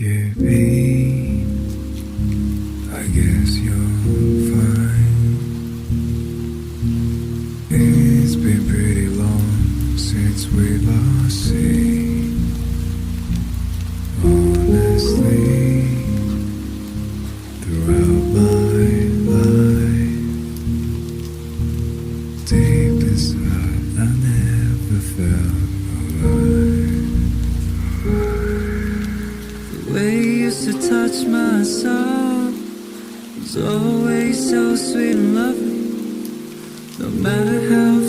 get paid. I guess you're fine. It's been pretty long since we've lost seen. Honestly, throughout my life, deep inside, I never felt alive. The way you used to touch my soul was always so sweet and lovely. No matter how